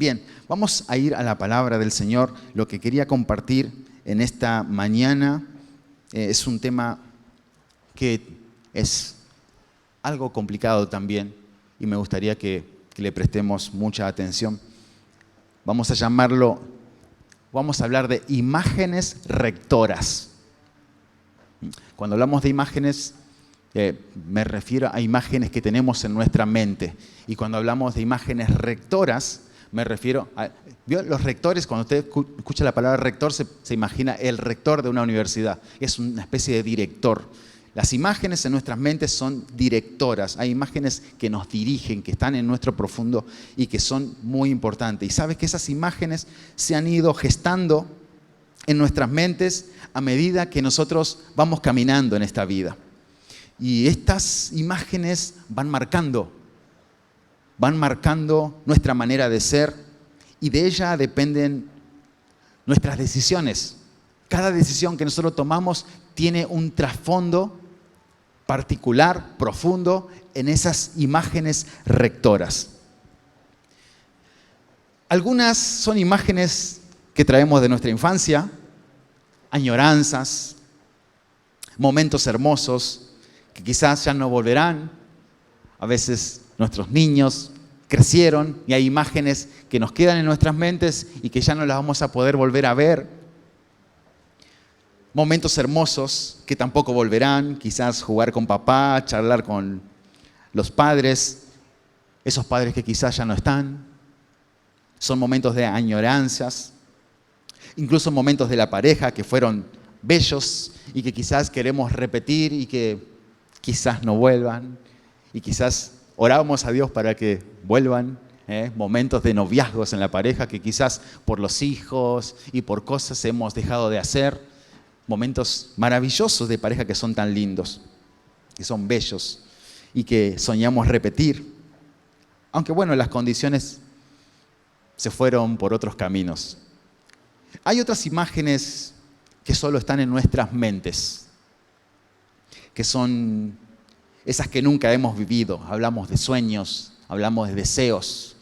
Bien, vamos a ir a la palabra del Señor. Lo que quería compartir en esta mañana es un tema que es algo complicado también y me gustaría que le prestemos mucha atención. Vamos a hablar de imágenes rectoras. Cuando hablamos de imágenes, me refiero a imágenes que tenemos en nuestra mente. Y cuando hablamos de imágenes rectoras, me refiero a... ¿Vio? Los rectores, cuando usted escucha la palabra rector, se imagina el rector de una universidad. Es una especie de director. Las imágenes en nuestras mentes son directoras. Hay imágenes que nos dirigen, que están en nuestro profundo y que son muy importantes. Y sabes que esas imágenes se han ido gestando en nuestras mentes a medida que nosotros vamos caminando en esta vida. Y estas imágenes van marcando nuestra manera de ser y de ella dependen nuestras decisiones. Cada decisión que nosotros tomamos tiene un trasfondo particular, profundo, en esas imágenes rectoras. Algunas son imágenes que traemos de nuestra infancia, añoranzas, momentos hermosos que quizás ya no volverán. A veces nuestros niños crecieron y hay imágenes que nos quedan en nuestras mentes y que ya no las vamos a poder volver a ver. Momentos hermosos que tampoco volverán, quizás jugar con papá, charlar con los padres, esos padres que quizás ya no están. Son momentos de añoranzas, incluso momentos de la pareja que fueron bellos y que quizás queremos repetir y que quizás no vuelvan. Y quizás oramos a Dios para que vuelvan. Momentos de noviazgos en la pareja que quizás por los hijos y por cosas hemos dejado de hacer. Momentos maravillosos de pareja que son tan lindos, que son bellos y que soñamos repetir. Aunque bueno, las condiciones se fueron por otros caminos. Hay otras imágenes que solo están en nuestras mentes, que son esas que nunca hemos vivido. Hablamos de sueños, hablamos de deseos,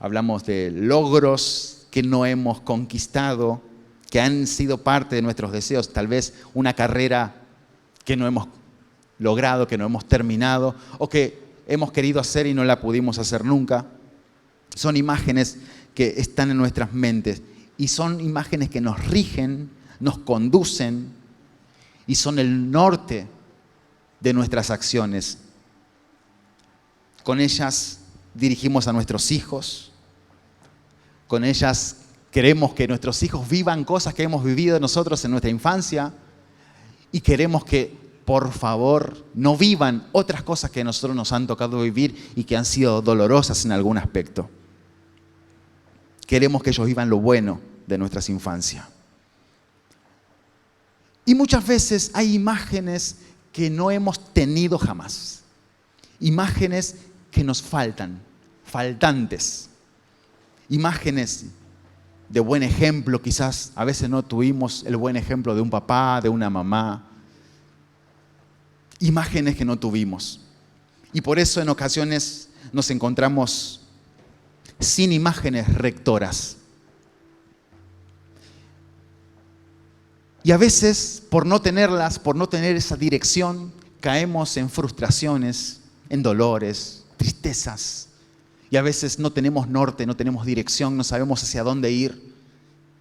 hablamos de logros que no hemos conquistado, que han sido parte de nuestros deseos, tal vez una carrera que no hemos logrado, que no hemos terminado, o que hemos querido hacer y no la pudimos hacer nunca. Son imágenes que están en nuestras mentes y son imágenes que nos rigen, nos conducen y son el norte de nuestras acciones. Con ellas dirigimos a nuestros hijos, con ellas queremos que nuestros hijos vivan cosas que hemos vivido nosotros en nuestra infancia y queremos que, por favor, no vivan otras cosas que a nosotros nos han tocado vivir y que han sido dolorosas en algún aspecto. Queremos que ellos vivan lo bueno de nuestras infancias. Y muchas veces hay imágenes que no hemos tenido jamás. Imágenes que nos faltan, faltantes. Imágenes de buen ejemplo, quizás a veces no tuvimos el buen ejemplo de un papá, de una mamá. Imágenes que no tuvimos. Y por eso en ocasiones nos encontramos sin imágenes rectoras. Y a veces, por no tenerlas, por no tener esa dirección, caemos en frustraciones, en dolores, tristezas. Y a veces no tenemos norte, no tenemos dirección, no sabemos hacia dónde ir.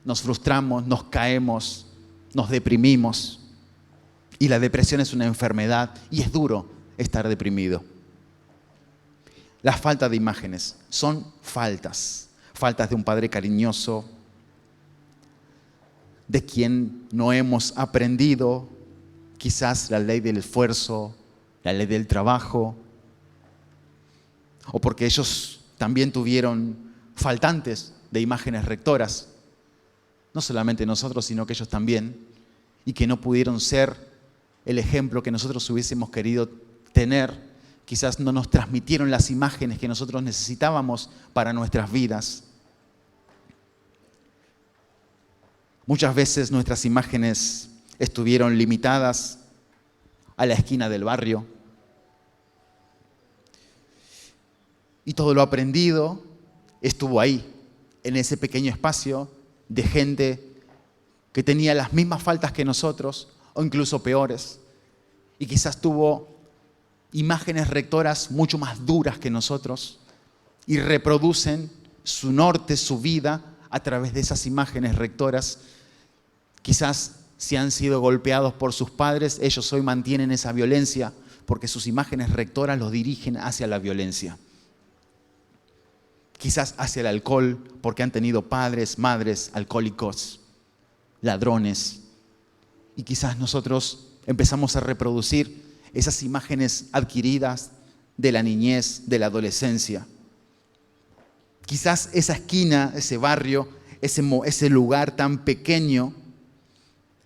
Nos frustramos, nos caemos, nos deprimimos. Y la depresión es una enfermedad y es duro estar deprimido. La falta de imágenes son faltas. Faltas de un padre cariñoso, de quien no hemos aprendido quizás la ley del esfuerzo, la ley del trabajo, o porque ellos también tuvieron faltantes de imágenes rectoras, no solamente nosotros, sino que ellos también, y que no pudieron ser el ejemplo que nosotros hubiésemos querido tener. Quizás no nos transmitieron las imágenes que nosotros necesitábamos para nuestras vidas. Muchas veces nuestras imágenes estuvieron limitadas a la esquina del barrio. Y todo lo aprendido estuvo ahí, en ese pequeño espacio de gente que tenía las mismas faltas que nosotros o incluso peores. Y quizás tuvo imágenes rectoras mucho más duras que nosotros y reproducen su norte, su vida a través de esas imágenes rectoras. Quizás si han sido golpeados por sus padres, ellos hoy mantienen esa violencia porque sus imágenes rectoras los dirigen hacia la violencia. Quizás hacia el alcohol porque han tenido padres, madres alcohólicos, ladrones. Y quizás nosotros empezamos a reproducir esas imágenes adquiridas de la niñez, de la adolescencia. Quizás esa esquina, ese barrio, ese lugar tan pequeño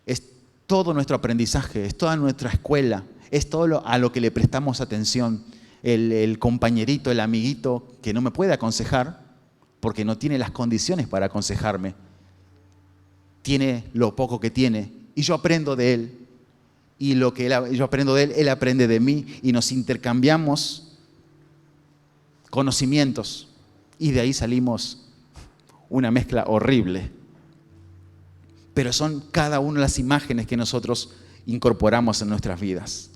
es todo nuestro aprendizaje, es toda nuestra escuela, es todo a lo que le prestamos atención. El compañerito, el amiguito que no me puede aconsejar porque no tiene las condiciones para aconsejarme. Tiene lo poco que tiene y yo aprendo de él. Y lo que yo aprendo de él, él aprende de mí y nos intercambiamos conocimientos. Y de ahí salimos una mezcla horrible. Pero son cada una de las imágenes que nosotros incorporamos en nuestras vidas.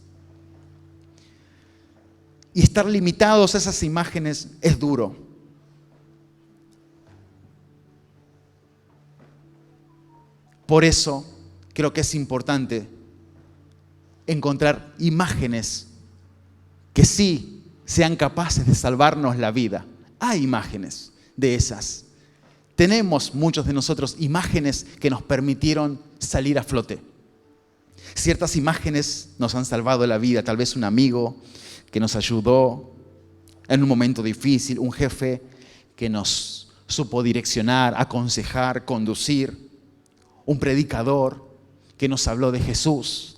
Y estar limitados a esas imágenes es duro. Por eso creo que es importante encontrar imágenes que sí sean capaces de salvarnos la vida. Hay imágenes de esas. Tenemos muchos de nosotros imágenes que nos permitieron salir a flote. Ciertas imágenes nos han salvado la vida, tal vez un amigo que nos ayudó en un momento difícil, un jefe que nos supo direccionar, aconsejar, conducir, un predicador que nos habló de Jesús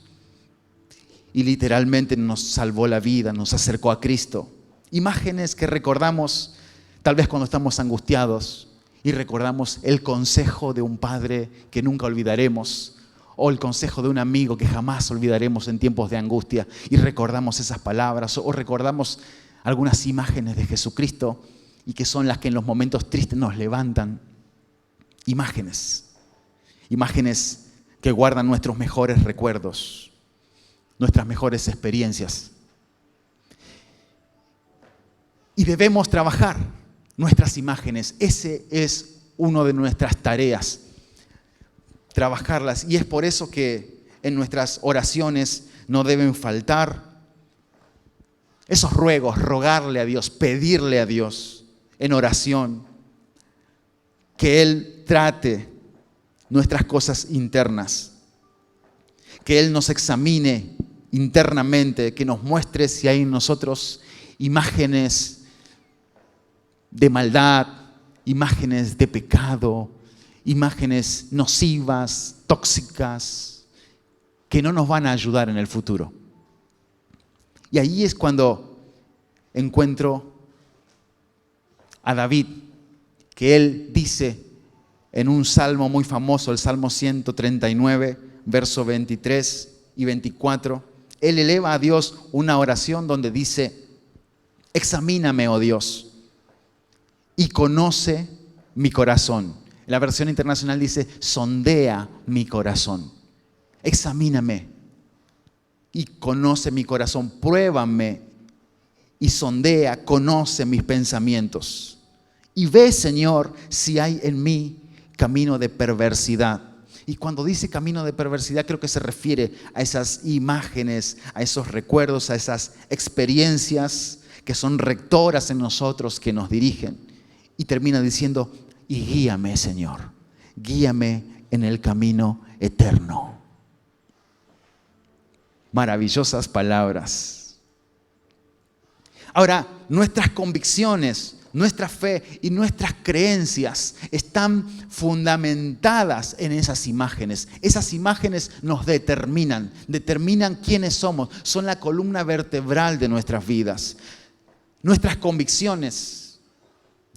y literalmente nos salvó la vida, nos acercó a Cristo. Imágenes que recordamos tal vez cuando estamos angustiados y recordamos el consejo de un padre que nunca olvidaremos, o el consejo de un amigo que jamás olvidaremos en tiempos de angustia y recordamos esas palabras, o recordamos algunas imágenes de Jesucristo y que son las que en los momentos tristes nos levantan. Imágenes que guardan nuestros mejores recuerdos, nuestras mejores experiencias. Y debemos trabajar nuestras imágenes. Ese es una de nuestras tareas. Trabajarlas. Y es por eso que en nuestras oraciones no deben faltar esos ruegos, rogarle a Dios, pedirle a Dios en oración que Él trate nuestras cosas internas, que Él nos examine internamente, que nos muestre si hay en nosotros imágenes de maldad, imágenes de pecado, imágenes nocivas, tóxicas, que no nos van a ayudar en el futuro. Y ahí es cuando encuentro a David, que él dice en un salmo muy famoso, el Salmo 139, verso 23 y 24, él eleva a Dios una oración donde dice: examíname, oh Dios, y conoce mi corazón. La versión internacional dice: sondea mi corazón. Examíname y conoce mi corazón. Pruébame y sondea, conoce mis pensamientos. Y ve, Señor, si hay en mí camino de perversidad. Y cuando dice camino de perversidad, creo que se refiere a esas imágenes, a esos recuerdos, a esas experiencias que son rectoras en nosotros, que nos dirigen. Y termina diciendo: y guíame, Señor, guíame en el camino eterno. Maravillosas palabras. Ahora, nuestras convicciones, nuestra fe y nuestras creencias están fundamentadas en esas imágenes. Esas imágenes nos determinan quiénes somos. Son la columna vertebral de nuestras vidas. Nuestras convicciones,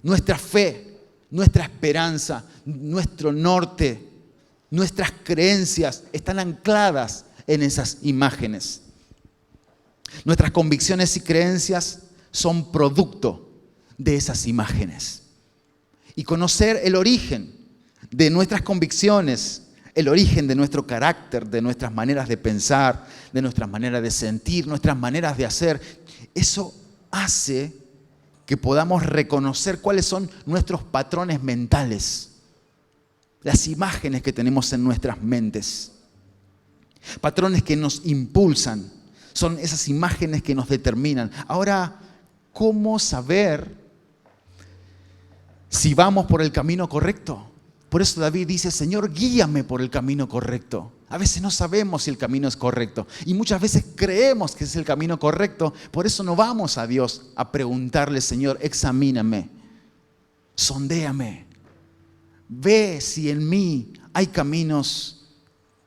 nuestra fe, nuestra esperanza, nuestro norte, nuestras creencias están ancladas en esas imágenes. Nuestras convicciones y creencias son producto de esas imágenes. y conocer el origen de nuestras convicciones, el origen de nuestro carácter, de nuestras maneras de pensar, de nuestras maneras de sentir, nuestras maneras de hacer. Eso hace que podamos reconocer cuáles son nuestros patrones mentales, las imágenes que tenemos en nuestras mentes. Patrones que nos impulsan, son esas imágenes que nos determinan. Ahora, ¿cómo saber si vamos por el camino correcto? Por eso David dice, Señor, guíame por el camino correcto. A veces no sabemos si el camino es correcto y muchas veces creemos que es el camino correcto. Por eso no vamos a Dios a preguntarle, Señor, examíname, sondéame, ve si en mí hay caminos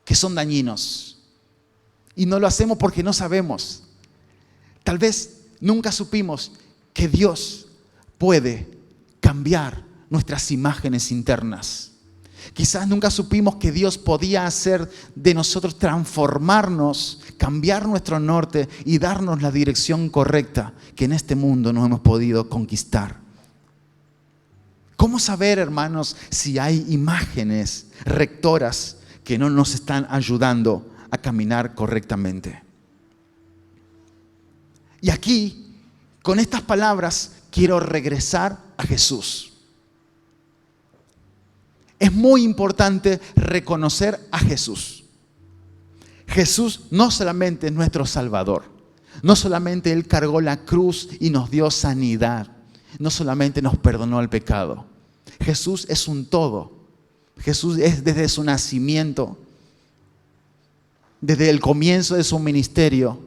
que son dañinos. Y no lo hacemos porque no sabemos. Tal vez nunca supimos que Dios puede cambiar nuestras imágenes internas. Quizás nunca supimos que Dios podía hacer de nosotros, transformarnos, cambiar nuestro norte y darnos la dirección correcta que en este mundo no hemos podido conquistar. ¿Cómo saber, hermanos, si hay imágenes rectoras que no nos están ayudando a caminar correctamente? Y aquí, con estas palabras, quiero regresar a Jesús. Es muy importante reconocer a Jesús. Jesús no solamente es nuestro Salvador, no solamente Él cargó la cruz y nos dio sanidad, no solamente nos perdonó el pecado. Jesús es un todo. Jesús es desde su nacimiento, desde el comienzo de su ministerio,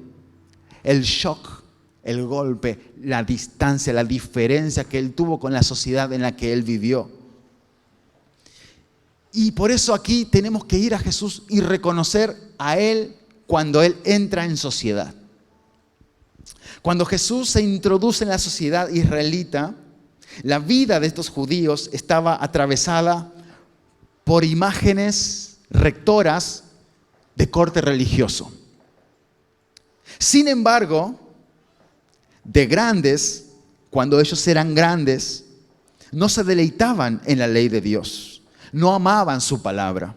el shock, el golpe, la distancia, la diferencia que Él tuvo con la sociedad en la que Él vivió. Y por eso aquí tenemos que ir a Jesús y reconocer a Él cuando Él entra en sociedad. Cuando Jesús se introduce en la sociedad israelita, la vida de estos judíos estaba atravesada por imágenes rectoras de corte religioso. Sin embargo, de grandes, cuando ellos eran grandes, no se deleitaban en la ley de Dios. No amaban su palabra.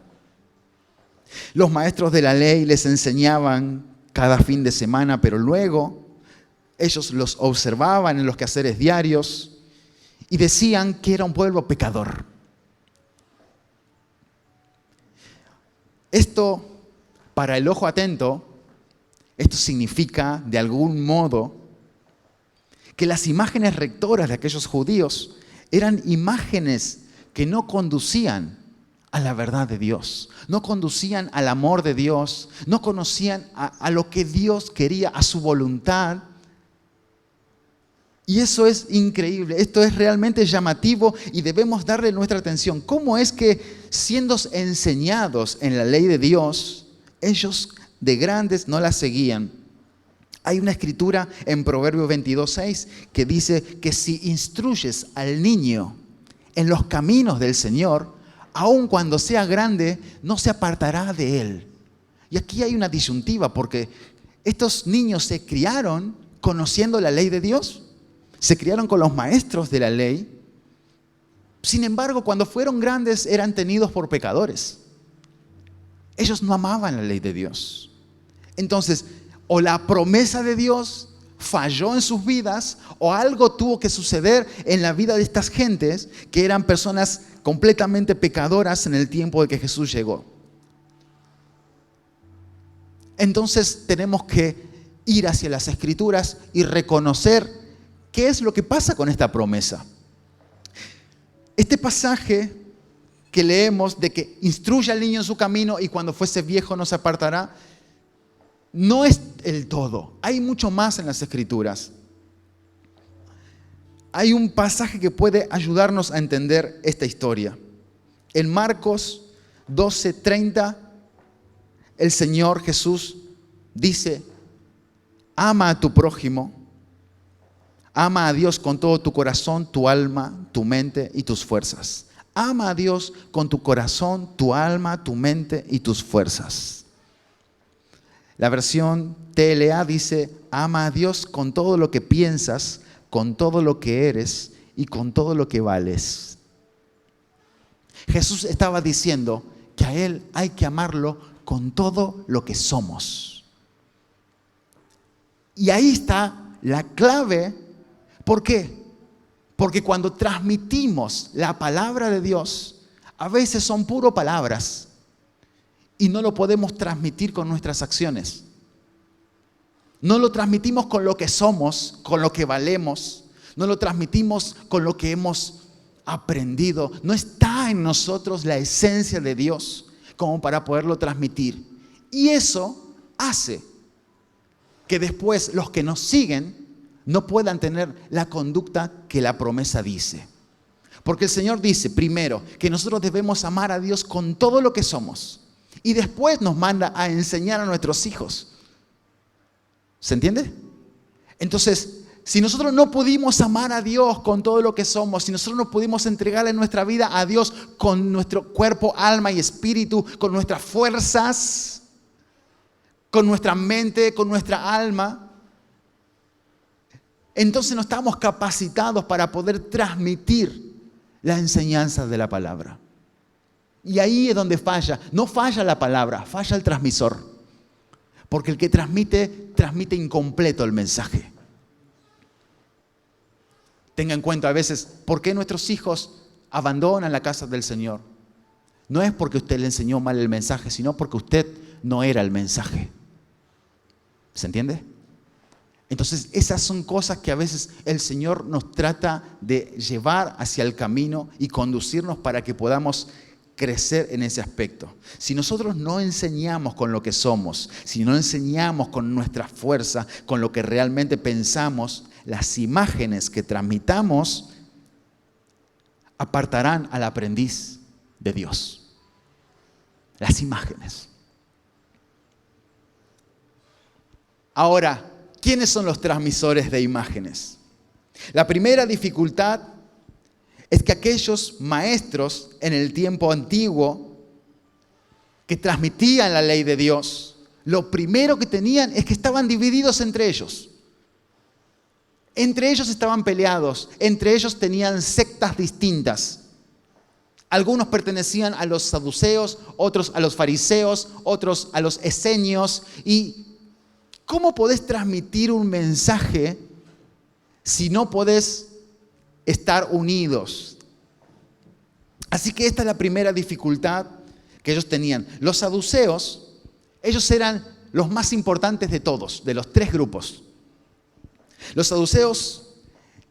Los maestros de la ley les enseñaban cada fin de semana, pero luego ellos los observaban en los quehaceres diarios y decían que era un pueblo pecador. Esto, para el ojo atento, esto significa de algún modo que las imágenes rectoras de aquellos judíos eran imágenes que no conducían a la verdad de Dios, no conducían al amor de Dios, no conocían a lo que Dios quería, a su voluntad. Y eso es increíble, esto es realmente llamativo y debemos darle nuestra atención. ¿Cómo es que siendo enseñados en la ley de Dios, ellos de grandes no la seguían? Hay una escritura en Proverbios 22:6 que dice que si instruyes al niño en los caminos del Señor, aun cuando sea grande, no se apartará de él. Y aquí hay una disyuntiva, porque estos niños se criaron conociendo la ley de Dios, se criaron con los maestros de la ley. Sin embargo, cuando fueron grandes, eran tenidos por pecadores. Ellos no amaban la ley de Dios. Entonces, o la promesa de Dios falló en sus vidas, o algo tuvo que suceder en la vida de estas gentes que eran personas completamente pecadoras en el tiempo de que Jesús llegó. Entonces tenemos que ir hacia las Escrituras y reconocer qué es lo que pasa con esta promesa. Este pasaje que leemos de que instruye al niño en su camino y cuando fuese viejo no se apartará, no es el todo. Hay mucho más en las Escrituras. Hay un pasaje que puede ayudarnos a entender esta historia. En Marcos 12:30, el Señor Jesús dice: ama a tu prójimo, ama a Dios con todo tu corazón, tu alma, tu mente y tus fuerzas. Ama a Dios con tu corazón, tu alma, tu mente y tus fuerzas. La versión TLA dice: ama a Dios con todo lo que piensas, con todo lo que eres y con todo lo que vales. Jesús estaba diciendo que a Él hay que amarlo con todo lo que somos. Y ahí está la clave. ¿Por qué? Porque cuando transmitimos la palabra de Dios, a veces son puro palabras y no lo podemos transmitir con nuestras acciones. No lo transmitimos con lo que somos, con lo que valemos. No lo transmitimos con lo que hemos aprendido. No está en nosotros la esencia de Dios como para poderlo transmitir. Y eso hace que después los que nos siguen no puedan tener la conducta que la promesa dice. Porque el Señor dice, primero, que nosotros debemos amar a Dios con todo lo que somos. Y después nos manda a enseñar a nuestros hijos. ¿Se entiende? Entonces, si nosotros no pudimos amar a Dios con todo lo que somos, si nosotros no pudimos entregarle nuestra vida a Dios con nuestro cuerpo, alma y espíritu, con nuestras fuerzas, con nuestra mente, con nuestra alma, entonces no estamos capacitados para poder transmitir la enseñanza de la palabra. Y ahí es donde falla. No falla la palabra, falla el transmisor. Porque el que transmite incompleto el mensaje. Tenga en cuenta a veces por qué nuestros hijos abandonan la casa del Señor. No es porque usted le enseñó mal el mensaje, sino porque usted no era el mensaje. ¿Se entiende? Entonces esas son cosas que a veces el Señor nos trata de llevar hacia el camino y conducirnos para que podamos crecer en ese aspecto. Si nosotros no enseñamos con lo que somos, si no enseñamos con nuestra fuerza, con lo que realmente pensamos, las imágenes que transmitamos apartarán al aprendiz de Dios. Las imágenes. Ahora, ¿quiénes son los transmisores de imágenes? La primera dificultad es que aquellos maestros en el tiempo antiguo que transmitían la ley de Dios, lo primero que tenían es que estaban divididos entre ellos. Entre ellos estaban peleados, entre ellos tenían sectas distintas. Algunos pertenecían a los saduceos, otros a los fariseos, otros a los esenios. ¿Y cómo podés transmitir un mensaje si no podés estar unidos? Así que esta es la primera dificultad que ellos tenían. Los saduceos, ellos eran los más importantes de todos, de los tres grupos. Los saduceos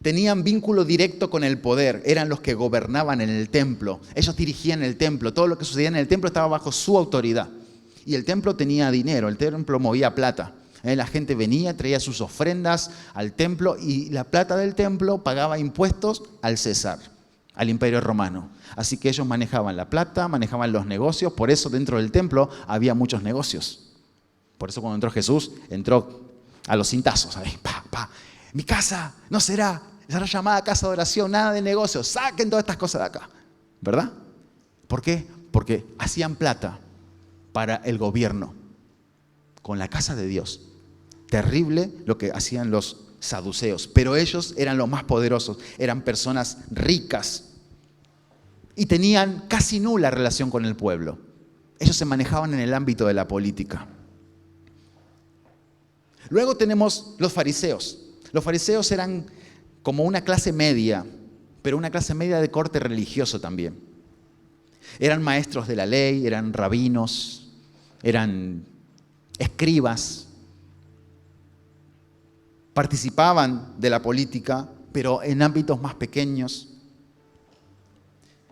tenían vínculo directo con el poder, eran los que gobernaban en el templo. Ellos dirigían el templo, todo lo que sucedía en el templo estaba bajo su autoridad. Y el templo tenía dinero, el templo movía plata. La gente venía, traía sus ofrendas al templo y la plata del templo pagaba impuestos al César, al Imperio Romano. Así que ellos manejaban la plata, manejaban los negocios, por eso dentro del templo había muchos negocios. Por eso cuando entró Jesús, entró a los cintazos, ahí, mi casa no será llamada casa de oración, nada de negocios, saquen todas estas cosas de acá, ¿verdad? ¿Por qué? Porque hacían plata para el gobierno con la casa de Dios. Terrible lo que hacían los saduceos, pero ellos eran los más poderosos, eran personas ricas y tenían casi nula relación con el pueblo. Ellos se manejaban en el ámbito de la política. Luego tenemos los fariseos. Los fariseos eran como una clase media, pero una clase media de corte religioso también. Eran maestros de la ley, eran rabinos, eran escribas. Participaban de la política, pero en ámbitos más pequeños.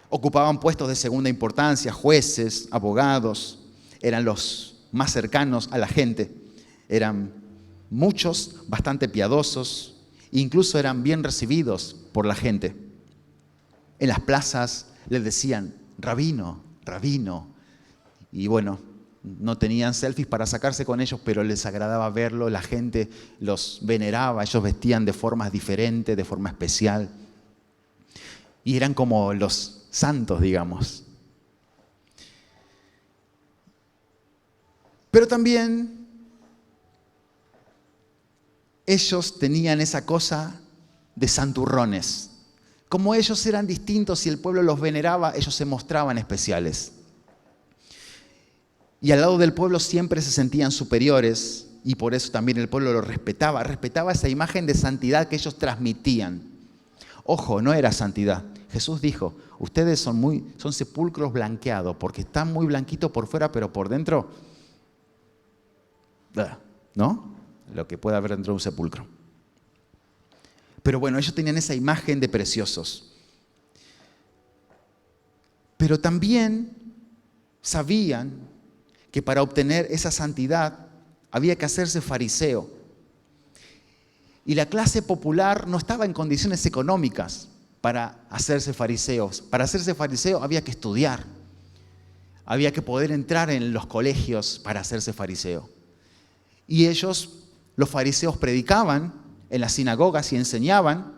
Ocupaban puestos de segunda importancia, jueces, abogados. Eran los más cercanos a la gente. Eran muchos bastante piadosos, incluso eran bien recibidos por la gente. En las plazas les decían, rabino, rabino. Y bueno, no tenían selfies para sacarse con ellos, pero les agradaba verlo, la gente los veneraba, ellos vestían de formas diferentes, de forma especial. Y eran como los santos, digamos. Pero también ellos tenían esa cosa de santurrones, Como ellos eran distintos y el pueblo los veneraba, ellos se mostraban especiales. Y al lado del pueblo siempre se sentían superiores y por eso también el pueblo los respetaba. Respetaba esa imagen de santidad que ellos transmitían. Ojo, no era santidad. Jesús dijo, ustedes son sepulcros blanqueados porque están muy blanquitos por fuera, pero por dentro, ¿no? Lo que puede haber dentro de un sepulcro. Pero bueno, ellos tenían esa imagen de preciosos. Pero también sabían que para obtener esa santidad había que hacerse fariseo. Y la clase popular no estaba en condiciones económicas para hacerse fariseos. Para hacerse fariseo había que estudiar. Había que poder entrar en los colegios para hacerse fariseo. Y ellos, los fariseos, predicaban en las sinagogas y enseñaban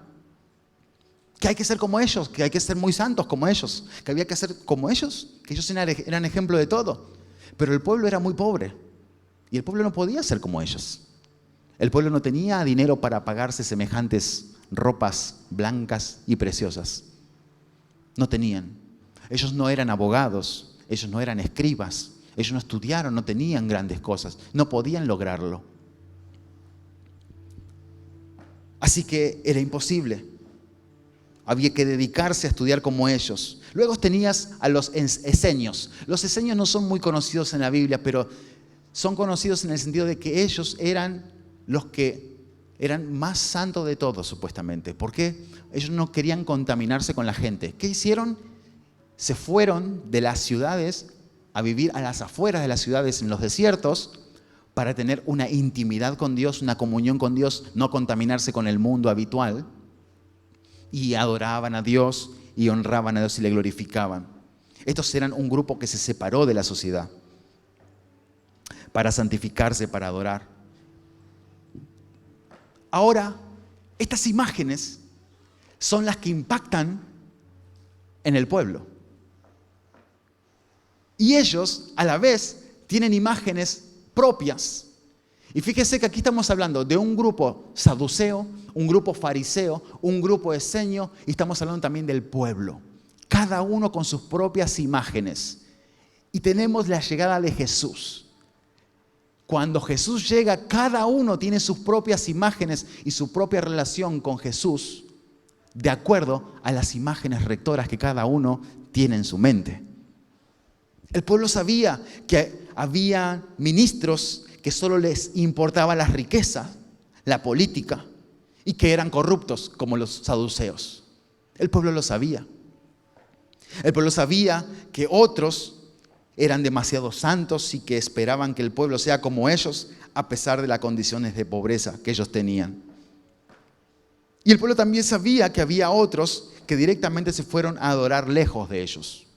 que hay que ser como ellos, que hay que ser muy santos como ellos, que había que ser como ellos, que ellos eran ejemplo de todo. Pero el pueblo era muy pobre y el pueblo no podía ser como ellos. El pueblo no tenía dinero para pagarse semejantes ropas blancas y preciosas. No tenían. Ellos no eran abogados, ellos no eran escribas, ellos no estudiaron, no tenían grandes cosas, no podían lograrlo. Así que era imposible. Había que dedicarse a estudiar como ellos. Luego tenías a los esenios. Los esenios no son muy conocidos en la Biblia, pero son conocidos en el sentido de que ellos eran los que eran más santos de todos, supuestamente. ¿Por qué? Ellos no querían contaminarse con la gente. ¿Qué hicieron? Se fueron de las ciudades a vivir a las afueras de las ciudades, en los desiertos, para tener una intimidad con Dios, una comunión con Dios, no contaminarse con el mundo habitual. Y adoraban a Dios y honraban a Dios y le glorificaban. Estos eran un grupo que se separó de la sociedad para santificarse, para adorar. Ahora, estas imágenes son las que impactan en el pueblo. Y ellos, a la vez, tienen imágenes propias. Y fíjese que aquí estamos hablando de un grupo saduceo, un grupo fariseo, un grupo esenio, y estamos hablando también del pueblo. Cada uno con sus propias imágenes. Y tenemos la llegada de Jesús. Cuando Jesús llega, cada uno tiene sus propias imágenes y su propia relación con Jesús, de acuerdo a las imágenes rectoras que cada uno tiene en su mente. El pueblo sabía que había ministros que solo les importaba la riqueza, la política, y que eran corruptos como los saduceos. El pueblo lo sabía. El pueblo sabía que otros eran demasiado santos y que esperaban que el pueblo sea como ellos, a pesar de las condiciones de pobreza que ellos tenían. Y el pueblo también sabía que había otros que directamente se fueron a adorar lejos de ellos.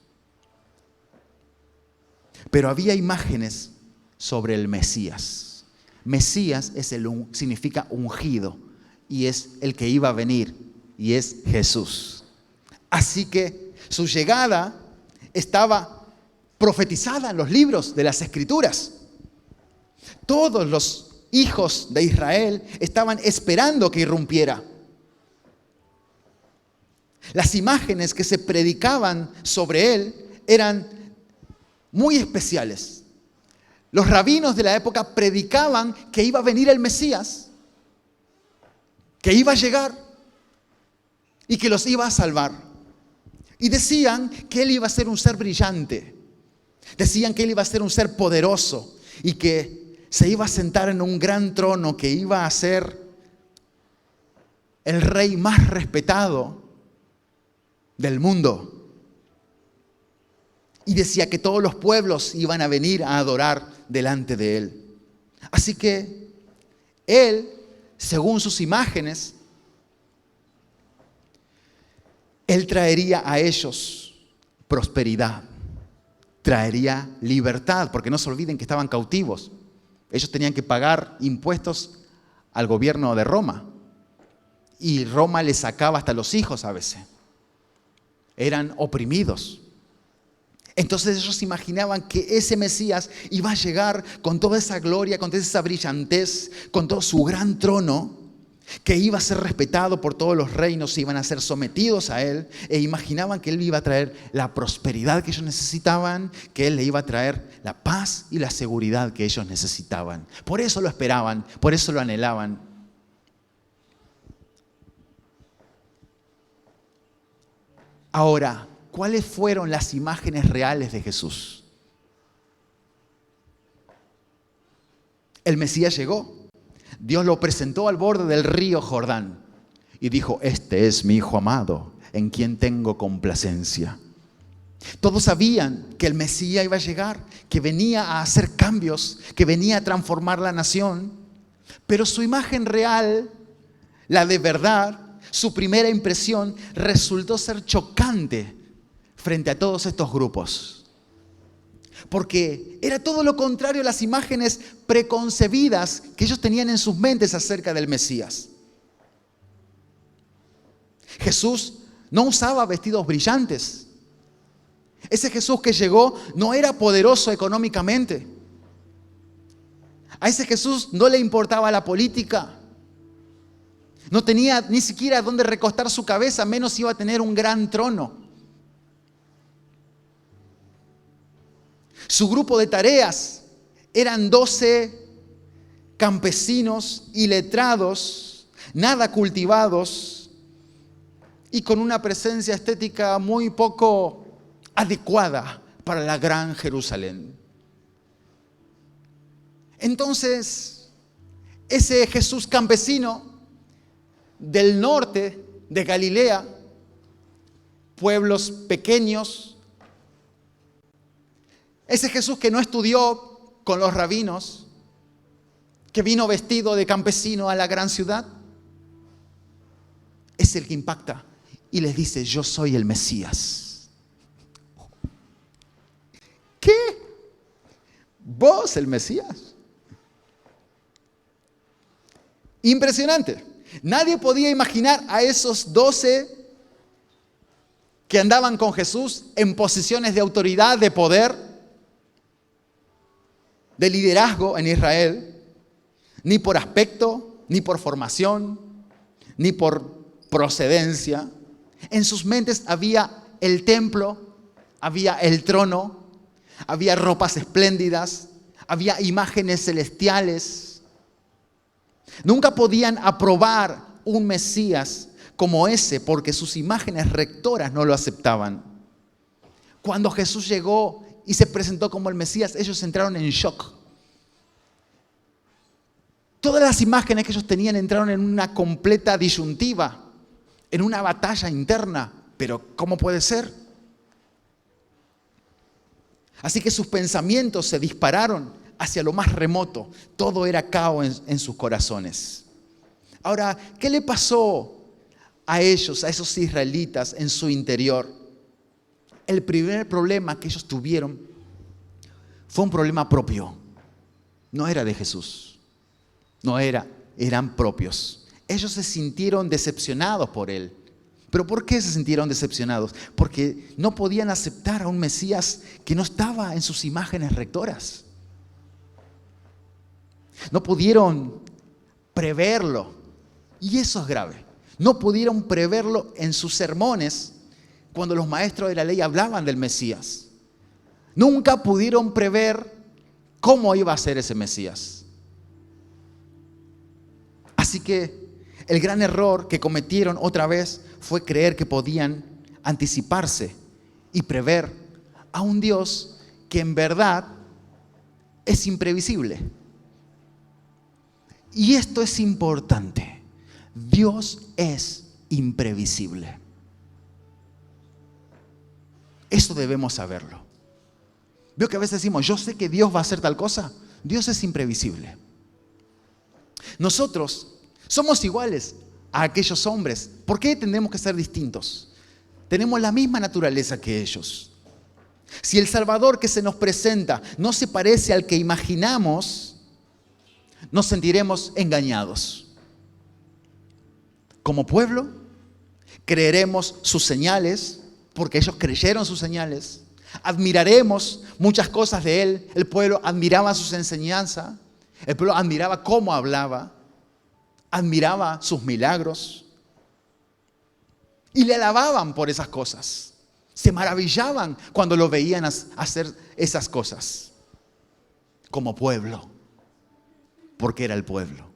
Pero había imágenes sobre el Mesías. Mesías significa ungido y es el que iba a venir y es Jesús. Así que su llegada estaba profetizada en los libros de las Escrituras. Todos los hijos de Israel estaban esperando que irrumpiera. Las imágenes que se predicaban sobre él eran muy especiales. Los rabinos de la época predicaban que iba a venir el Mesías, que iba a llegar y que los iba a salvar. Y decían que él iba a ser un ser brillante. Decían que él iba a ser un ser poderoso y que se iba a sentar en un gran trono, que iba a ser el rey más respetado del mundo. Y decía que todos los pueblos iban a venir a adorar delante de él. Así que él, según sus imágenes, él traería a ellos prosperidad, traería libertad, porque no se olviden que estaban cautivos. Ellos tenían que pagar impuestos al gobierno de Roma. Y Roma les sacaba hasta los hijos a veces. Eran oprimidos. Entonces ellos imaginaban que ese Mesías iba a llegar con toda esa gloria, con toda esa brillantez, con todo su gran trono, que iba a ser respetado por todos los reinos, iban a ser sometidos a él, e imaginaban que él iba a traer la prosperidad que ellos necesitaban, que él le iba a traer la paz y la seguridad que ellos necesitaban. Por eso lo esperaban, por eso lo anhelaban. Ahora, ¿cuáles fueron las imágenes reales de Jesús? El Mesías llegó. Dios lo presentó al borde del río Jordán y dijo: este es mi Hijo amado, en quien tengo complacencia. Todos sabían que el Mesías iba a llegar, que venía a hacer cambios, que venía a transformar la nación, pero su imagen real, la de verdad, su primera impresión, resultó ser chocante frente a todos estos grupos. Porque era todo lo contrario a las imágenes preconcebidas que ellos tenían en sus mentes acerca del Mesías. Jesús no usaba vestidos brillantes. Ese Jesús que llegó no era poderoso económicamente. A ese Jesús no le importaba la política. No tenía ni siquiera dónde recostar su cabeza, menos iba a tener un gran trono. Su grupo de tareas eran 12 campesinos iletrados, nada cultivados y con una presencia estética muy poco adecuada para la gran Jerusalén. Entonces, ese Jesús campesino del norte de Galilea, pueblos pequeños, ese Jesús que no estudió con los rabinos, que vino vestido de campesino a la gran ciudad, es el que impacta y les dice: yo soy el Mesías. ¿Qué? ¿Vos el Mesías? Impresionante. Nadie podía imaginar a esos 12 que andaban con Jesús en posiciones de autoridad, de poder, de liderazgo en Israel, ni por aspecto, ni por formación, ni por procedencia. En sus mentes había el templo, había el trono, había ropas espléndidas, había imágenes celestiales. Nunca podían aprobar un Mesías como ese porque sus imágenes rectoras no lo aceptaban. Cuando Jesús llegó y se presentó como el Mesías, ellos entraron en shock. Todas las imágenes que ellos tenían entraron en una completa disyuntiva, en una batalla interna. Pero ¿cómo puede ser? Así que sus pensamientos se dispararon hacia lo más remoto. Todo era caos en sus corazones. Ahora, ¿qué le pasó a ellos, a esos israelitas en su interior? El primer problema que ellos tuvieron fue un problema propio. No era de Jesús. No era, eran propios. Ellos se sintieron decepcionados por él. ¿Pero por qué se sintieron decepcionados? Porque no podían aceptar a un Mesías que no estaba en sus imágenes rectoras. No pudieron preverlo. Y eso es grave. No pudieron preverlo en sus sermones cuando los maestros de la ley hablaban del Mesías. Nunca pudieron prever cómo iba a ser ese Mesías. Así que el gran error que cometieron otra vez fue creer que podían anticiparse y prever a un Dios que en verdad es imprevisible. Y esto es importante. Dios es imprevisible. Eso debemos saberlo. Veo que a veces decimos: yo sé que Dios va a hacer tal cosa. Dios es imprevisible. Nosotros somos iguales a aquellos hombres. ¿Por qué tendremos que ser distintos? Tenemos la misma naturaleza que ellos. Si el Salvador que se nos presenta no se parece al que imaginamos, nos sentiremos engañados. Como pueblo, creeremos sus señales, porque ellos creyeron sus señales. Admiraremos muchas cosas de él. El pueblo admiraba sus enseñanzas. El pueblo admiraba cómo hablaba. admiraba sus milagros y le alababan por esas cosas. Se maravillaban cuando lo veían hacer esas cosas como pueblo, porque era el pueblo.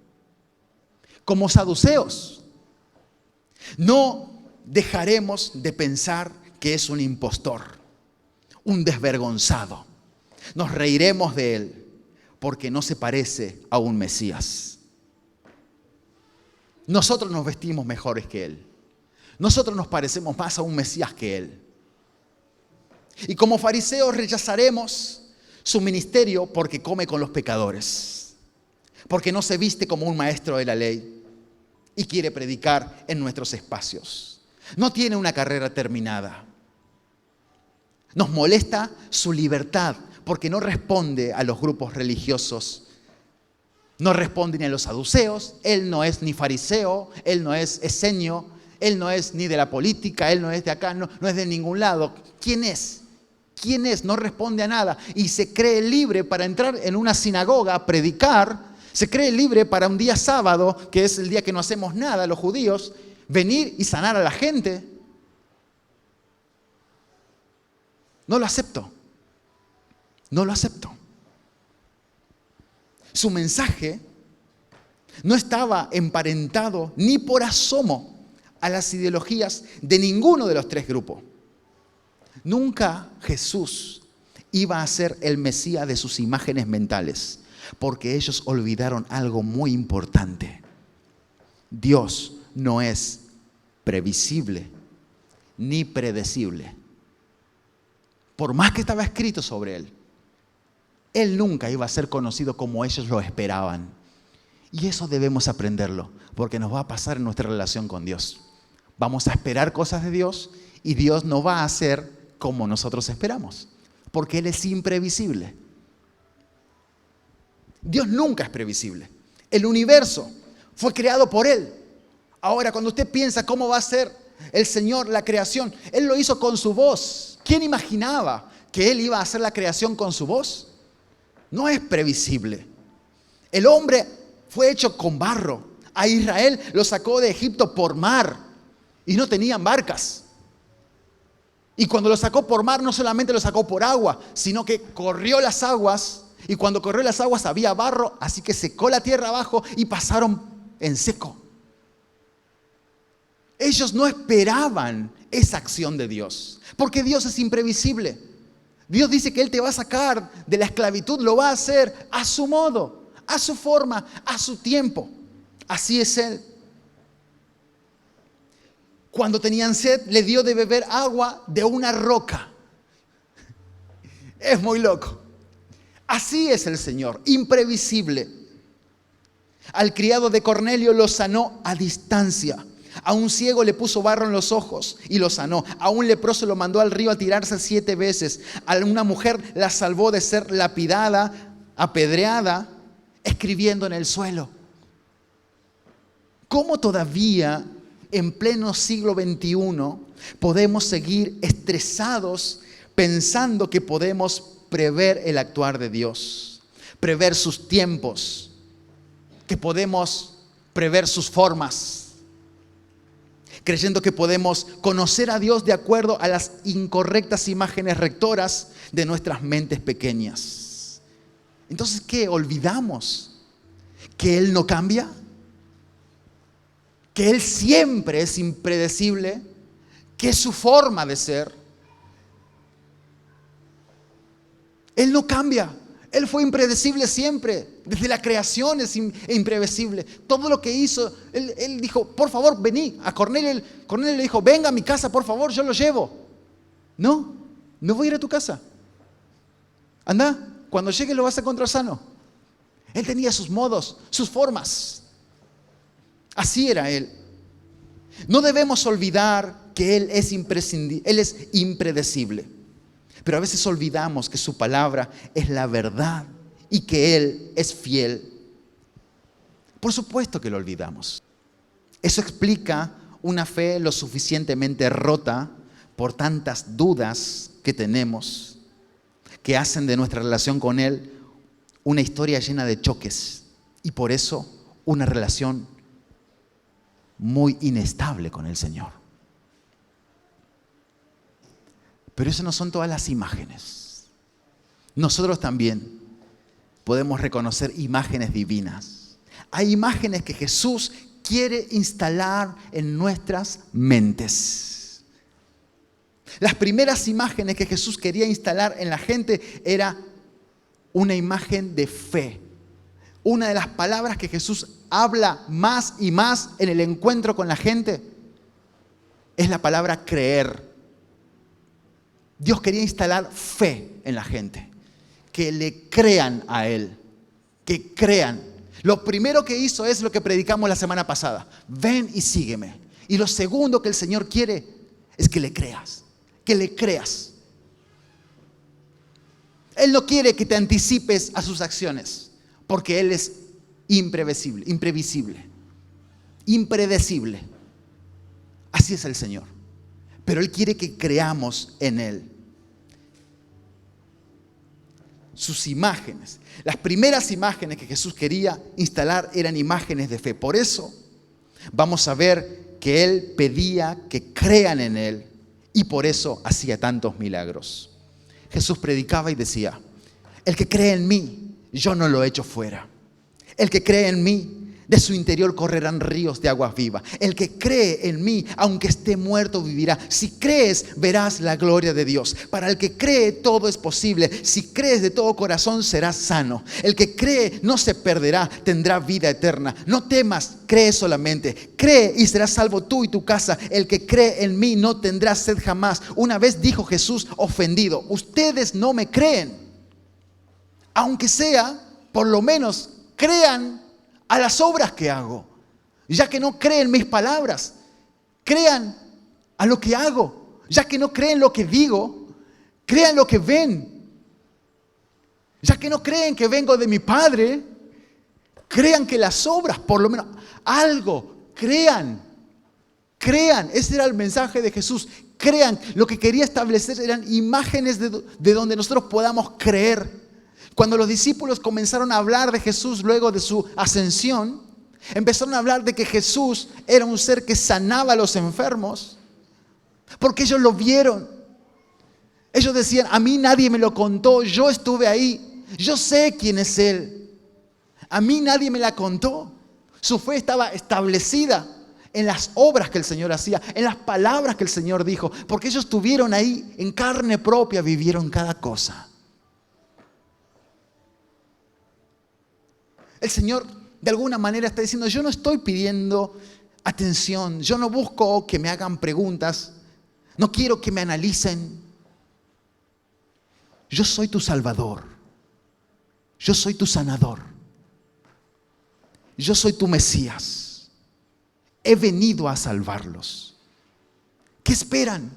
Como saduceos, no dejaremos de pensar que es un impostor, un desvergonzado. Nos reiremos de él porque no se parece a un Mesías. Nosotros nos vestimos mejores que él. Nosotros nos parecemos más a un Mesías que él. Y como fariseos rechazaremos su ministerio porque come con los pecadores, porque no se viste como un maestro de la ley y quiere predicar en nuestros espacios. No tiene una carrera terminada. Nos molesta su libertad porque no responde a los grupos religiosos. No responde ni a los saduceos. Él no es ni fariseo, él no es esenio, él no es ni de la política, él no es de acá, no es de ningún lado. ¿Quién es? ¿Quién es? No responde a nada y se cree libre para entrar en una sinagoga a predicar. Se cree libre para un día sábado, que es el día que no hacemos nada los judíos, venir y sanar a la gente. No lo acepto. No lo acepto. Su mensaje no estaba emparentado ni por asomo a las ideologías de ninguno de los tres grupos. Nunca Jesús iba a ser el Mesías de sus imágenes mentales, porque ellos olvidaron algo muy importante. Dios no es previsible ni predecible. Por más que estaba escrito sobre él, él nunca iba a ser conocido como ellos lo esperaban. Y eso debemos aprenderlo, porque nos va a pasar en nuestra relación con Dios. Vamos a esperar cosas de Dios y Dios no va a hacer como nosotros esperamos, porque Él es imprevisible. Dios nunca es previsible. El universo fue creado por Él. Ahora, cuando usted piensa cómo va a ser el Señor la creación, Él lo hizo con su voz. ¿Quién imaginaba que Él iba a hacer la creación con su voz? No es previsible. El hombre fue hecho con barro. A Israel lo sacó de Egipto por mar y no tenían barcas. Y cuando lo sacó por mar, no solamente lo sacó por agua, sino que corrió las aguas. Y cuando corrió las aguas había barro, así que secó la tierra abajo y pasaron en seco. Ellos no esperaban esa acción de Dios, porque Dios es imprevisible. Dios dice que Él te va a sacar de la esclavitud, lo va a hacer a su modo, a su forma, a su tiempo. Así es Él. Cuando tenían sed, le dio de beber agua de una roca. Es muy loco. Así es el Señor, imprevisible. Al criado de Cornelio lo sanó a distancia. A un ciego le puso barro en los ojos y lo sanó. A un leproso lo mandó al río a tirarse 7 veces. A una mujer la salvó de ser lapidada, apedreada, escribiendo en el suelo. ¿Cómo todavía en pleno siglo XXI podemos seguir estresados pensando que podemos prever el actuar de Dios, prever sus tiempos, que podemos prever sus formas, creyendo que podemos conocer a Dios de acuerdo a las incorrectas imágenes rectoras de nuestras mentes pequeñas? Entonces, ¿qué? ¿Olvidamos que Él no cambia? ¿Que Él siempre es impredecible? ¿Que es su forma de ser? Él no cambia. Él fue impredecible siempre. Desde la creación es impredecible. Todo lo que hizo, él dijo, por favor, vení. A Cornelio le dijo, venga a mi casa, por favor, yo lo llevo. No voy a ir a tu casa. Anda, cuando llegue lo vas a encontrar sano. Él tenía sus modos, sus formas. Así era Él. No debemos olvidar que Él es imprescindible, Él es impredecible. Pero a veces olvidamos que su palabra es la verdad y que Él es fiel. Por supuesto que lo olvidamos. Eso explica una fe lo suficientemente rota por tantas dudas que tenemos, que hacen de nuestra relación con Él una historia llena de choques y por eso una relación muy inestable con el Señor. Pero esas no son todas las imágenes. Nosotros también podemos reconocer imágenes divinas. Hay imágenes que Jesús quiere instalar en nuestras mentes. Las primeras imágenes que Jesús quería instalar en la gente era una imagen de fe. Una de las palabras que Jesús habla más y más en el encuentro con la gente es la palabra creer. Dios quería instalar fe en la gente, que le crean a Él, que crean. Lo primero que hizo es lo que predicamos la semana pasada: ven y sígueme. Y lo segundo que el Señor quiere es que le creas, que le creas. Él no quiere que te anticipes a sus acciones, porque Él es imprevisible, impredecible. Así es el Señor. Pero Él quiere que creamos en Él. Sus imágenes, las primeras imágenes que Jesús quería instalar eran imágenes de fe. Por eso vamos a ver que Él pedía que crean en Él y por eso hacía tantos milagros. Jesús predicaba y decía: el que cree en mí, yo no lo echo fuera. El que cree en mí, de su interior correrán ríos de aguas vivas. El que cree en mí, aunque esté muerto, vivirá. Si crees, verás la gloria de Dios. Para el que cree, todo es posible. Si crees de todo corazón, serás sano. El que cree no se perderá, tendrá vida eterna. No temas, cree solamente. Cree y serás salvo tú y tu casa. El que cree en mí no tendrá sed jamás. Una vez dijo Jesús ofendido: ustedes no me creen. Aunque sea, por lo menos, crean a las obras que hago. Ya que no creen mis palabras, crean a lo que hago. Ya que no creen lo que digo, crean lo que ven. Ya que no creen que vengo de mi Padre, crean que las obras, por lo menos algo, crean. Ese era el mensaje de Jesús. Crean. Lo que quería establecer eran imágenes de donde nosotros podamos creer. Cuando los discípulos comenzaron a hablar de Jesús luego de su ascensión, empezaron a hablar de que Jesús era un ser que sanaba a los enfermos, porque ellos lo vieron. Ellos decían: a mí nadie me lo contó, yo estuve ahí, yo sé quién es Él. A mí nadie me la contó. Su fe estaba establecida en las obras que el Señor hacía, en las palabras que el Señor dijo, porque ellos estuvieron ahí en carne propia, vivieron cada cosa. El Señor de alguna manera está diciendo: yo no estoy pidiendo atención, yo no busco que me hagan preguntas, no quiero que me analicen. Yo soy tu Salvador, yo soy tu sanador, yo soy tu Mesías, he venido a salvarlos. ¿Qué esperan?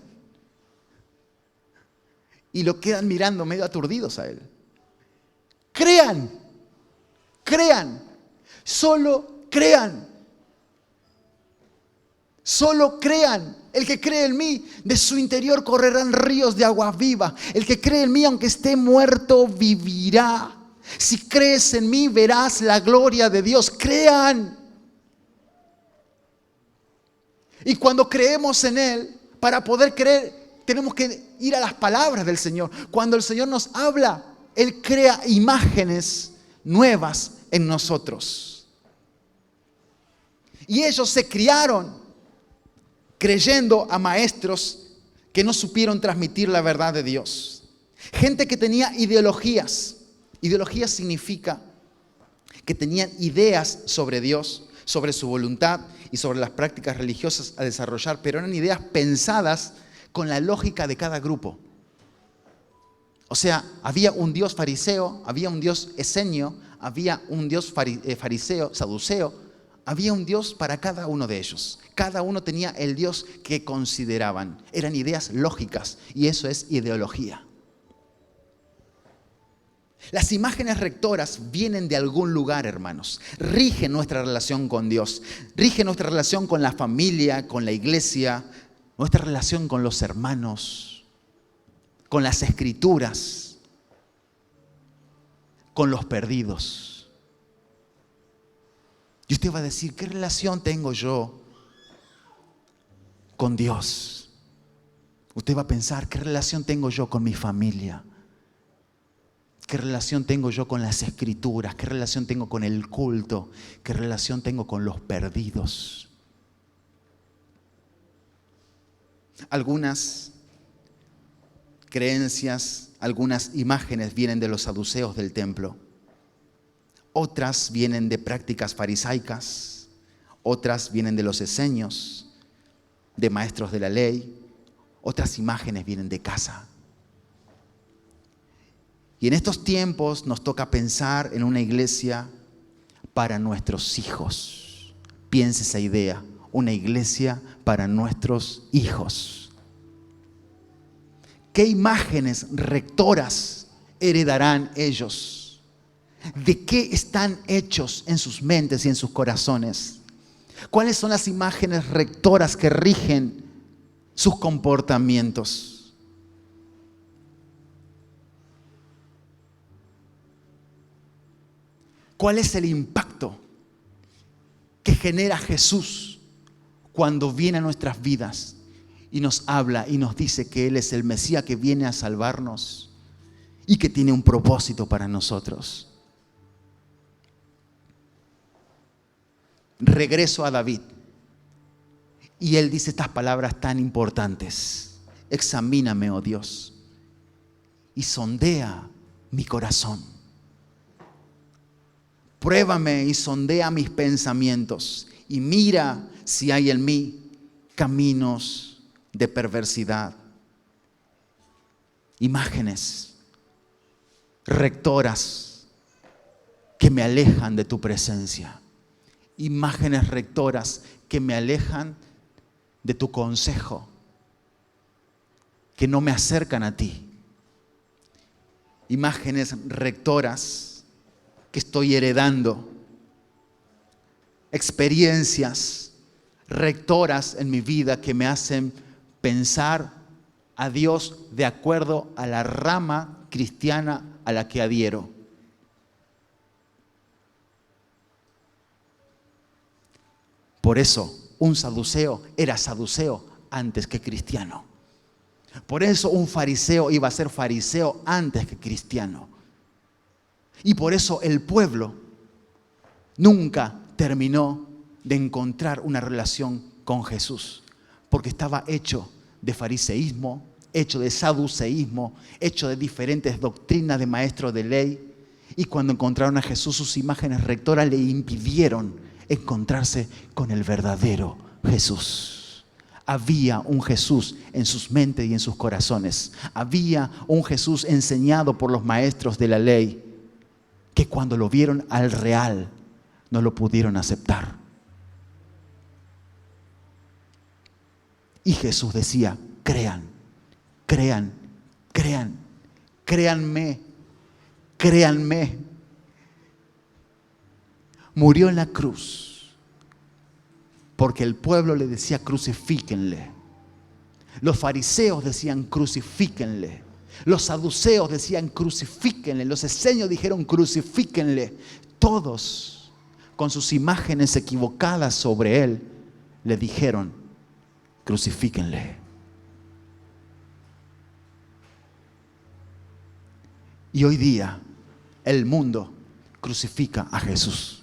Y lo quedan mirando medio aturdidos a Él. Crean. Crean, solo crean. Solo crean. El que cree en mí, de su interior correrán ríos de agua viva. El que cree en mí, aunque esté muerto, vivirá. Si crees en mí, verás la gloria de Dios. Crean. Y cuando creemos en Él, para poder creer, tenemos que ir a las palabras del Señor. Cuando el Señor nos habla, Él crea imágenes nuevas en nosotros. Y ellos se criaron creyendo a maestros que no supieron transmitir la verdad de Dios. Gente que tenía ideologías. Ideologías significa que tenían ideas sobre Dios, sobre su voluntad y sobre las prácticas religiosas a desarrollar, pero eran ideas pensadas con la lógica de cada grupo. O sea, había un Dios fariseo, había un Dios esenio, había un Dios fariseo, saduceo, había un Dios para cada uno de ellos. Cada uno tenía el Dios que consideraban. Eran ideas lógicas y eso es ideología. Las imágenes rectoras vienen de algún lugar, hermanos. Rigen nuestra relación con Dios, rigen nuestra relación con la familia, con la iglesia, nuestra relación con los hermanos, con las escrituras, con los perdidos. Y usted va a decir: ¿qué relación tengo yo con Dios. Usted va a pensar, ¿qué relación tengo yo con mi familia? ¿Qué relación tengo yo con las Escrituras? ¿Qué relación tengo con el culto? ¿Qué relación tengo con los perdidos? Algunas creencias, algunas imágenes vienen de los saduceos del templo. Otras vienen de prácticas farisaicas. Otras vienen de los esenios, de maestros de la ley. Otras imágenes vienen de casa. Y en estos tiempos nos toca pensar en una iglesia para nuestros hijos. Piense esa idea, una iglesia para nuestros hijos. ¿Qué imágenes rectoras heredarán ellos? ¿De qué están hechos en sus mentes y en sus corazones? ¿Cuáles son las imágenes rectoras que rigen sus comportamientos? ¿Cuál es el impacto que genera Jesús cuando viene a nuestras vidas y nos habla y nos dice que Él es el Mesías que viene a salvarnos y que tiene un propósito para nosotros? Regreso a David y él dice estas palabras tan importantes: examíname, oh Dios, y sondea mi corazón. Pruébame y sondea mis pensamientos y mira si hay en mí caminos de perversidad. Imágenes rectoras que me alejan de tu presencia. Imágenes rectoras que me alejan de tu consejo, que no me acercan a ti. Imágenes rectoras que estoy heredando, experiencias rectoras en mi vida que me hacen pensar a Dios de acuerdo a la rama cristiana a la que adhiero. Por eso un saduceo era saduceo antes que cristiano. Por eso un fariseo iba a ser fariseo antes que cristiano. Y por eso el pueblo nunca terminó de encontrar una relación con Jesús, porque estaba hecho de fariseísmo, hecho de saduceísmo, hecho de diferentes doctrinas de maestros de ley. Y cuando encontraron a Jesús, sus imágenes rectoras le impidieron encontrarse con el verdadero Jesús. Había un Jesús en sus mentes y en sus corazones. Había un Jesús enseñado por los maestros de la ley, que cuando lo vieron al real no lo pudieron aceptar. Y Jesús decía: créanme, créanme. Murió en la cruz porque el pueblo le decía: crucifíquenle. Los fariseos decían: crucifíquenle. Los saduceos decían: crucifíquenle. Los esenios dijeron: crucifíquenle. Todos, con sus imágenes equivocadas sobre él, le dijeron: crucifíquenle. Y hoy día el mundo crucifica a Jesús.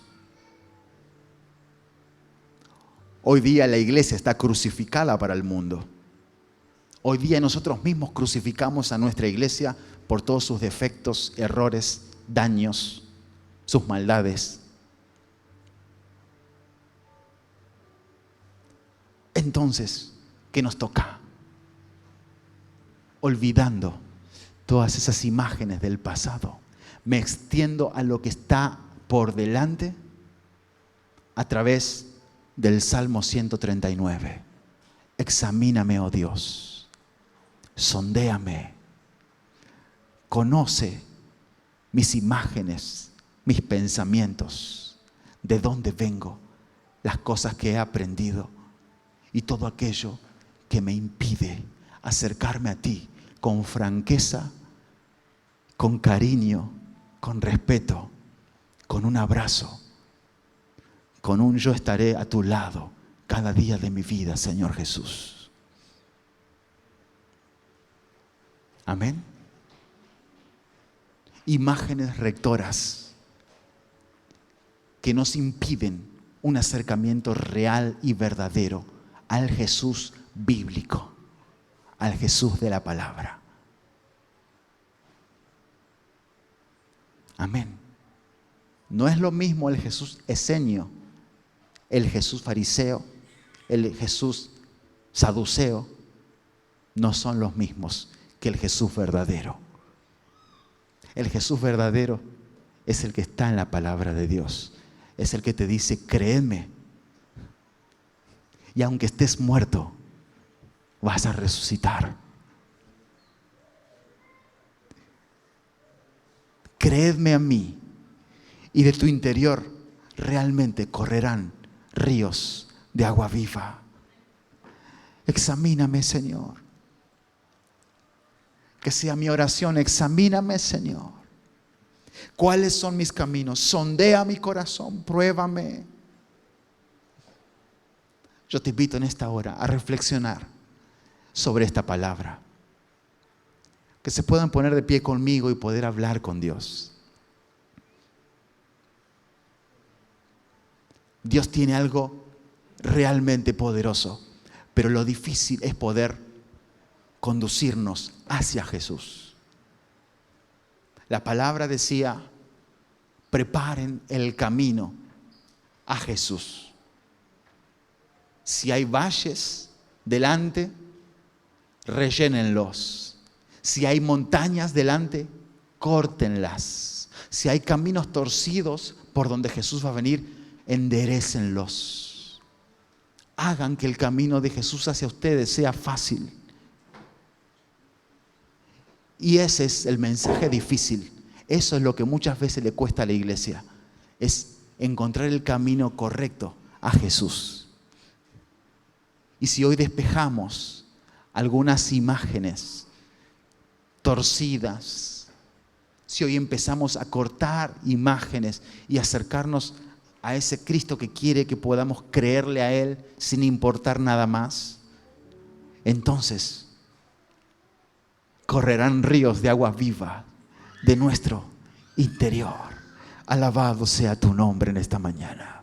Hoy día la iglesia está crucificada para el mundo. Hoy día nosotros mismos crucificamos a nuestra iglesia por todos sus defectos, errores, daños, sus maldades. Entonces, ¿qué nos toca? Olvidando todas esas imágenes del pasado, me extiendo a lo que está por delante a través del Salmo 139. Examíname, oh Dios, sondéame, conoce mis imágenes, mis pensamientos, de dónde vengo, las cosas que he aprendido y todo aquello que me impide acercarme a ti con franqueza, con cariño, con respeto, con un abrazo, con un yo estaré a tu lado cada día de mi vida, Señor Jesús. Amén. Imágenes rectoras que nos impiden un acercamiento real y verdadero al Jesús bíblico, al Jesús de la palabra. Amén. No es lo mismo el Jesús esenio, el Jesús fariseo, el Jesús saduceo. No son los mismos que el Jesús verdadero. El Jesús verdadero es el que está en la palabra de Dios. Es el que te dice, créeme. Y aunque estés muerto, vas a resucitar. Creedme a mí, y de tu interior realmente correrán ríos de agua viva. Examíname, Señor. Que sea mi oración, examíname, Señor. ¿Cuáles son mis caminos? Sondea mi corazón, pruébame. Yo te invito en esta hora a reflexionar sobre esta palabra. Que se puedan poner de pie conmigo y poder hablar con Dios. Dios tiene algo realmente poderoso, pero lo difícil es poder conducirnos hacia Jesús. La palabra decía, preparen el camino a Jesús. Si hay valles delante, rellénenlos. Si hay montañas delante, córtenlas. Si hay caminos torcidos por donde Jesús va a venir, enderécenlos. Hagan que el camino de Jesús hacia ustedes sea fácil. Y ese es el mensaje difícil. Eso es lo que muchas veces le cuesta a la iglesia. Es encontrar el camino correcto a Jesús. Y si hoy despejamos algunas imágenes torcidas, si hoy empezamos a cortar imágenes y acercarnos a ese Cristo que quiere que podamos creerle a Él sin importar nada más, entonces correrán ríos de agua viva de nuestro interior. Alabado sea tu nombre en esta mañana.